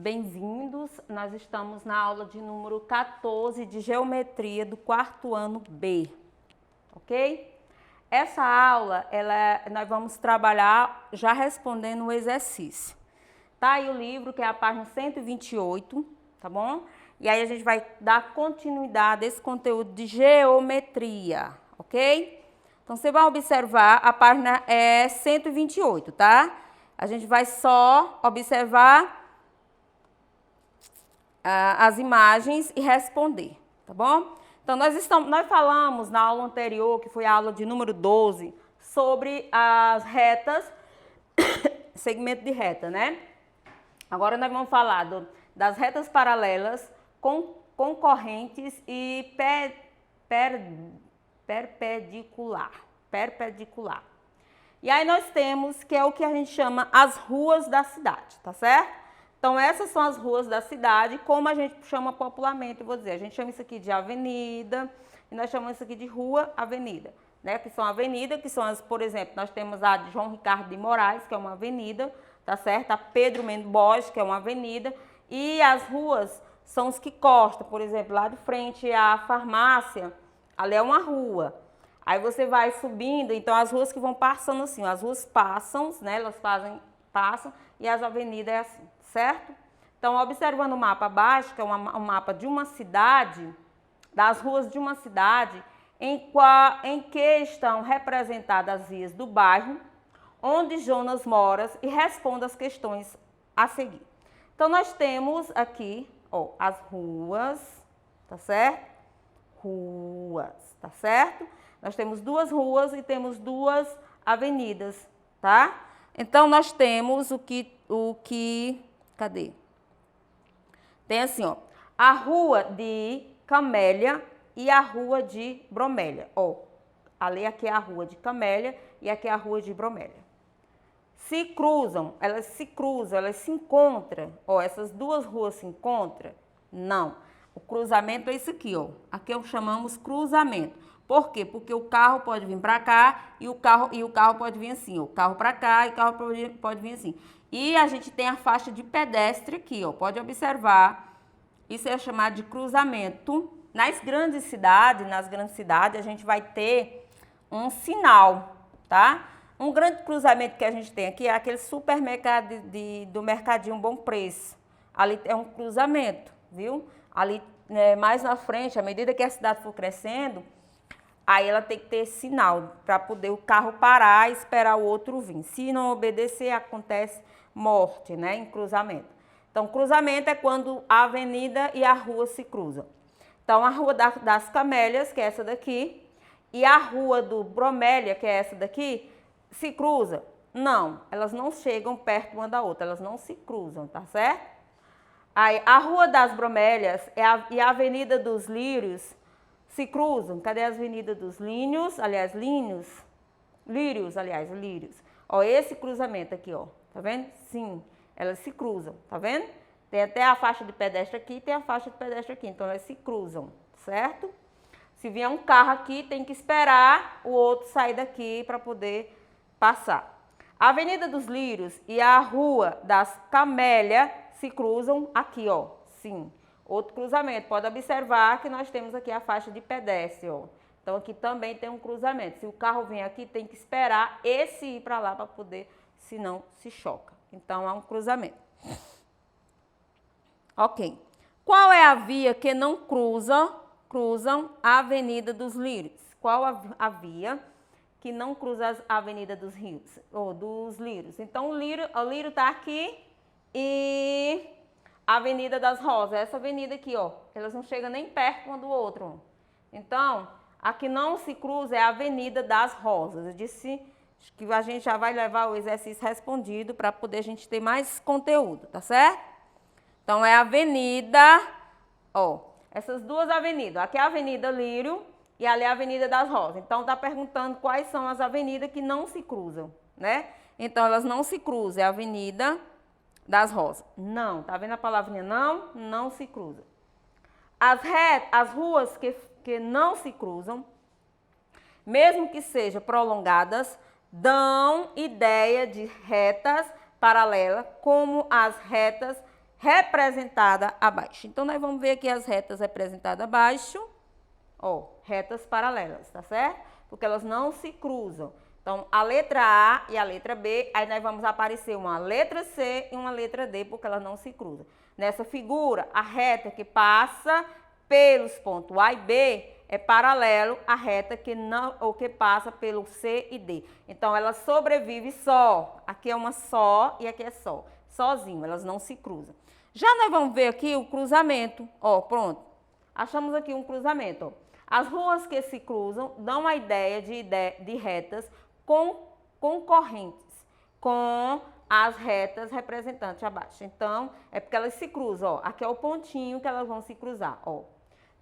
bem-vindos. Nós estamos na aula de número 14 de Geometria do quarto ano B, ok? Essa aula, nós vamos trabalhar já respondendo o exercício. Tá aí o livro, que é a página 128, tá bom? E aí a gente vai dar continuidade a esse conteúdo de geometria, ok? Então, você vai observar, a página é 128, tá? A gente vai só observar as imagens e responder, tá bom? Então, nós falamos na aula anterior, que foi a aula de número 12, sobre as retas, segmento de reta, né? Agora nós vamos falar das retas paralelas, concorrentes e perpendicular. E aí nós temos, que é o que a gente chama as ruas da cidade, tá certo? Então, essas são as ruas da cidade, como a gente chama popularmente, eu vou dizer, a gente chama isso aqui de avenida, e nós chamamos isso aqui de rua, avenida, né? Que são avenidas, que são as, por exemplo, nós temos a de João Ricardo de Moraes, que é uma avenida, tá certo? A Pedro Mendes Borges, que é uma avenida, e as ruas são os que costam, por exemplo, lá de frente à farmácia, ali é uma rua. Aí você vai subindo, então as ruas que vão passando assim, as ruas passam, né? Elas passam, e as avenidas é assim, certo? Então, observando o mapa abaixo, que é um mapa de uma cidade, das ruas de uma cidade, em que estão representadas as vias do bairro, onde Jonas mora, e responde as questões a seguir. Então, nós temos aqui, ó, as ruas, tá certo? Ruas, tá certo? Nós temos duas ruas e temos duas avenidas, tá? Então, nós temos cadê? Tem assim, ó, a rua de Camélia e a rua de Bromélia. Ó, ali aqui é a rua de Camélia e aqui é a rua de Bromélia. Elas se encontram. Ó, essas duas ruas se encontram? Não. O cruzamento é isso aqui, ó. Aqui chamamos cruzamento. Por quê? Porque o carro pode vir para cá e o carro pode vir assim, ó. O carro para cá e o carro pode vir assim. E a gente tem a faixa de pedestre aqui, ó. Pode observar. Isso é chamado de cruzamento. Nas grandes cidades, a gente vai ter um sinal, tá? Um grande cruzamento que a gente tem aqui é aquele supermercado do Mercadinho Bom Preço. Ali é um cruzamento, viu? Ali, mais na frente, à medida que a cidade for crescendo, aí ela tem que ter sinal para poder o carro parar e esperar o outro vir. Se não obedecer, acontece morte, né, em cruzamento. Então, cruzamento é quando a avenida e a rua se cruzam. Então, a rua das Camélias, que é essa daqui, e a rua do Bromélia, que é essa daqui, se cruza? Não, elas não chegam perto uma da outra, elas não se cruzam, tá certo? Aí, a rua das Bromélias e a avenida dos Lírios se cruzam. Cadê as avenidas dos Lírios? Lírios. Ó, esse cruzamento aqui, ó. Tá vendo? Sim, elas se cruzam, tá vendo? Tem até a faixa de pedestre aqui e tem a faixa de pedestre aqui. Então, elas se cruzam, certo? Se vier um carro aqui, tem que esperar o outro sair daqui para poder passar. A Avenida dos Lírios e a Rua das Camélia se cruzam aqui, ó. Sim. Outro cruzamento, pode observar que nós temos aqui a faixa de pedestre, ó. Então, aqui também tem um cruzamento. Se o carro vem aqui, tem que esperar esse ir para lá para poder, senão se choca. Então, é um cruzamento. Ok. Qual é a via que não cruzam a Avenida dos Lírios? Qual a via que não cruza a Avenida dos Rios, ou dos Lírios? Então, o Lírio está aqui e a Avenida das Rosas, essa avenida aqui, ó, elas não chegam nem perto uma do outro. Ó. Então, a que não se cruza é a Avenida das Rosas. Eu disse que a gente já vai levar o exercício respondido para poder a gente ter mais conteúdo, tá certo? Então, é a avenida, ó, essas duas avenidas. Aqui é a Avenida Lírio e ali é a Avenida das Rosas. Então, está perguntando quais são as avenidas que não se cruzam, né? Então, elas não se cruzam, é a Avenida das Rosas. Não, tá vendo a palavrinha não? Não se cruza. As ruas que não se cruzam, mesmo que sejam prolongadas, dão ideia de retas paralelas, como as retas representada abaixo. Então, nós vamos ver aqui as retas representadas abaixo, ó, retas paralelas, tá certo? Porque elas não se cruzam. Então, a letra A e a letra B, aí nós vamos aparecer uma letra C e uma letra D, porque elas não se cruzam. Nessa figura, a reta que passa pelos pontos A e B é paralelo à reta que não ou que passa pelo C e D. Então, ela sobrevive só. Aqui é uma só e aqui é só. Sozinho, elas não se cruzam. Já nós vamos ver aqui o cruzamento. Ó, pronto. Achamos aqui um cruzamento, ó. As ruas que se cruzam dão a ideia de retas concorrentes com as retas representantes abaixo. Então, é porque elas se cruzam, ó. Aqui é o pontinho que elas vão se cruzar, ó.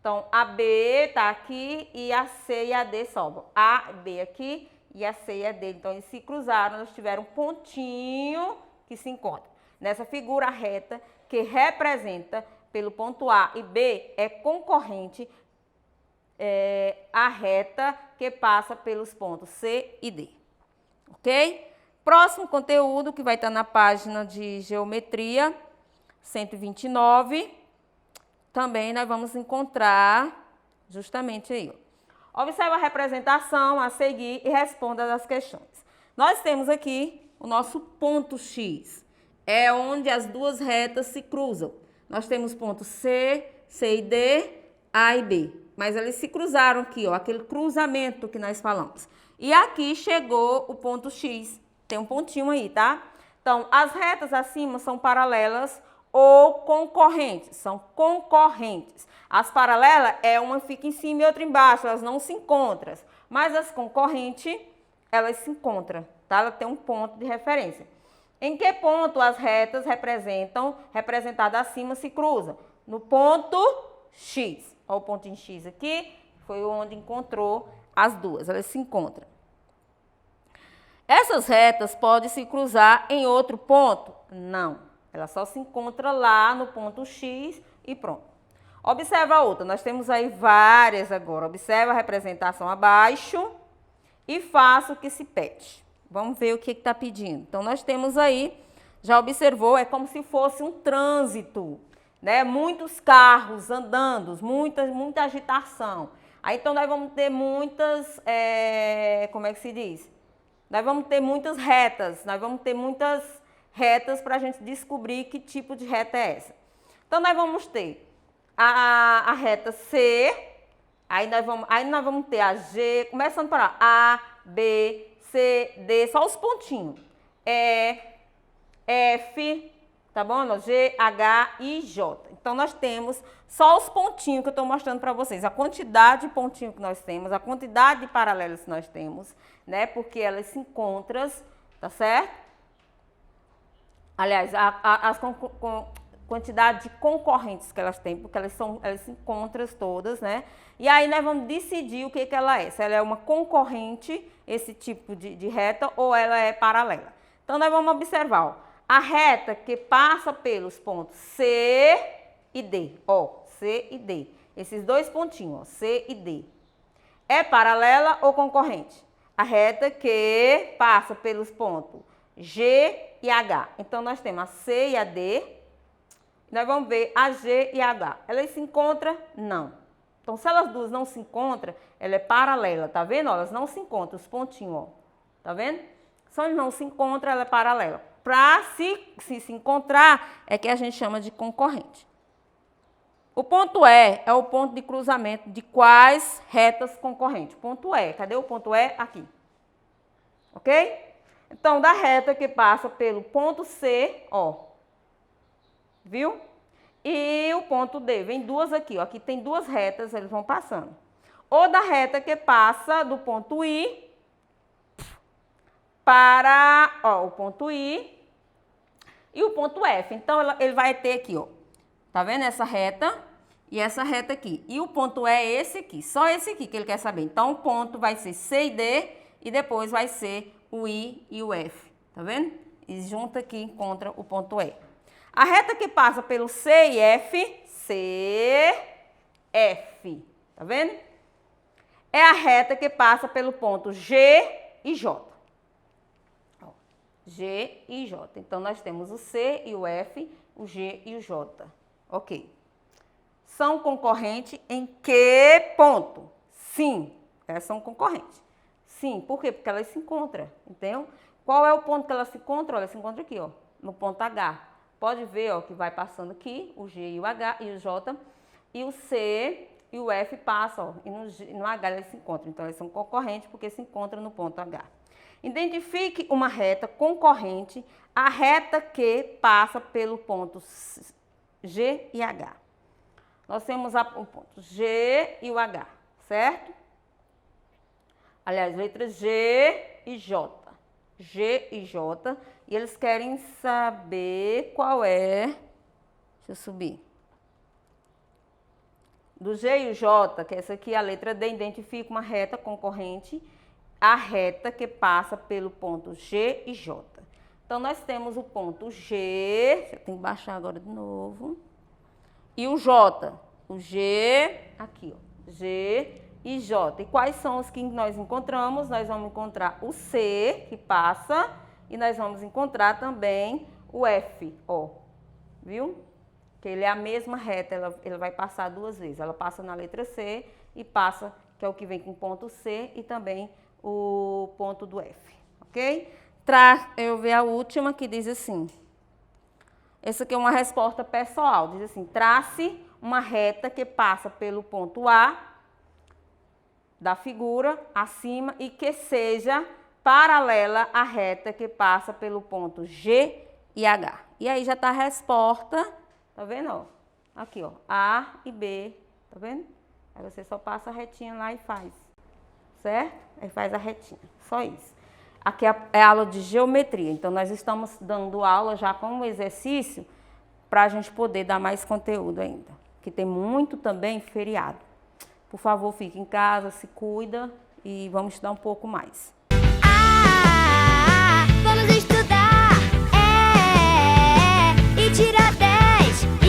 Então, a B tá aqui e a C e a D sobram. A, B aqui e a C e a D. Então, eles se cruzaram, eles tiveram um pontinho que se encontra. Nessa figura, a reta que representa pelo ponto A e B é concorrente a reta que passa pelos pontos C e D. Ok? Próximo conteúdo que vai estar na página de geometria 129. Também nós vamos encontrar justamente aí. Ó. Observe a representação a seguir e responda as questões. Nós temos aqui o nosso ponto X. É onde as duas retas se cruzam. Nós temos ponto C, C e D, A e B. Mas eles se cruzaram aqui, ó, aquele cruzamento que nós falamos. E aqui chegou o ponto X. Tem um pontinho aí, tá? Então, as retas acima são paralelas ou concorrentes. São concorrentes. As paralelas, uma fica em cima e outra embaixo. Elas não se encontram. Mas as concorrentes, elas se encontram, tá? Ela tem um ponto de referência. Em que ponto as retas representadas acima se cruzam? No ponto X. Olha o pontinho X aqui, foi onde encontrou as duas, elas se encontram. Essas retas podem se cruzar em outro ponto? Não, ela só se encontra lá no ponto X e pronto. Observa a outra, nós temos aí várias agora. Observa a representação abaixo e faça o que se pede. Vamos ver o que está pedindo. Então, nós temos aí, já observou, é como se fosse um trânsito, né? Muitos carros andando, muita agitação. Aí, então, nós vamos ter muitas, como é que se diz? Nós vamos ter muitas retas, para a gente descobrir que tipo de reta é essa. Então, nós vamos ter a reta C, aí nós vamos ter a G, começando por A, B, C, D, só os pontinhos. E, F, tá bom? G, H e J. Então, nós temos só os pontinhos que eu estou mostrando para vocês. A quantidade de pontinhos que nós temos, a quantidade de paralelos que nós temos, né? Porque elas se encontram, tá certo? Aliás, as quantidade de concorrentes que elas têm, porque elas se encontram todas, né? E aí nós vamos decidir o que ela é. Se ela é uma concorrente, esse tipo de reta, ou ela é paralela. Então, nós vamos observar, ó, a reta que passa pelos pontos C e D, ó, C e D. Esses dois pontinhos, ó, C e D. É paralela ou concorrente? A reta que passa pelos pontos G e H. Então, nós temos a C e a D. Nós vamos ver a G e a H. Elas se encontram? Não. Então, se elas duas não se encontram, ela é paralela, tá vendo? Elas não se encontram, os pontinhos, ó. Tá vendo? Se elas não se encontram, ela é paralela. Para se encontrar, é que a gente chama de concorrente. O ponto E é o ponto de cruzamento de quais retas concorrentes? Ponto E. Cadê o ponto E? Aqui. Ok? Então, da reta que passa pelo ponto C, ó. Viu? E o ponto D, vem duas aqui, ó. Aqui tem duas retas, eles vão passando. Ou da reta que passa do ponto I para, ó, o ponto I e o ponto F. Então, ele vai ter aqui, ó. Tá vendo essa reta e essa reta aqui. E o ponto E é esse aqui, só esse aqui que ele quer saber. Então, o ponto vai ser C e D e depois vai ser o I e o F. Tá vendo? E junta aqui, encontra o ponto E. A reta que passa pelo C e F, C, F, tá vendo? É a reta que passa pelo ponto G e J. Ó, G e J. Então, nós temos o C e o F o G e o J. Ok. São concorrentes em que ponto? Sim, elas são concorrentes. Sim, por quê? Porque elas se encontram, entendeu? Qual é o ponto que elas se encontram? Elas se encontram aqui, ó, no ponto H. Pode ver, ó, que vai passando aqui o G e o H e o J, e o C e o F passam, ó, e no H elas se encontram. Então, elas são concorrentes porque se encontram no ponto H. Identifique uma reta concorrente, a reta que passa pelo ponto G e H. Nós temos o ponto G e o H, certo? Aliás, letras G e J. G e J. E eles querem saber qual é... Deixa eu subir. Do G e o J, que essa aqui é a letra D, identifica uma reta concorrente, a reta que passa pelo ponto G e J. Então, nós temos o ponto G, eu tenho que baixar agora de novo, e o J. O G, aqui, ó, G e J. E quais são os que nós encontramos? Nós vamos encontrar o C, que passa, e nós vamos encontrar também o F, ó, viu? Que ele é a mesma reta, ela vai passar duas vezes. Ela passa na letra C e passa, que é o que vem com o ponto C e também o ponto do F, ok? Eu vi a última que diz assim, essa aqui é uma resposta pessoal, diz assim, trace uma reta que passa pelo ponto A da figura acima e que seja paralela à reta que passa pelo ponto G e H. E aí já está a resposta, tá vendo? Ó? Aqui, ó, A e B, tá vendo? Aí você só passa a retinha lá e faz, certo? Aí faz a retinha, só isso. Aqui é a aula de geometria, então nós estamos dando aula já com um exercício para a gente poder dar mais conteúdo ainda, que tem muito também feriado. Por favor, fique em casa, se cuida e vamos estudar um pouco mais. Vamos estudar, e tirar 10.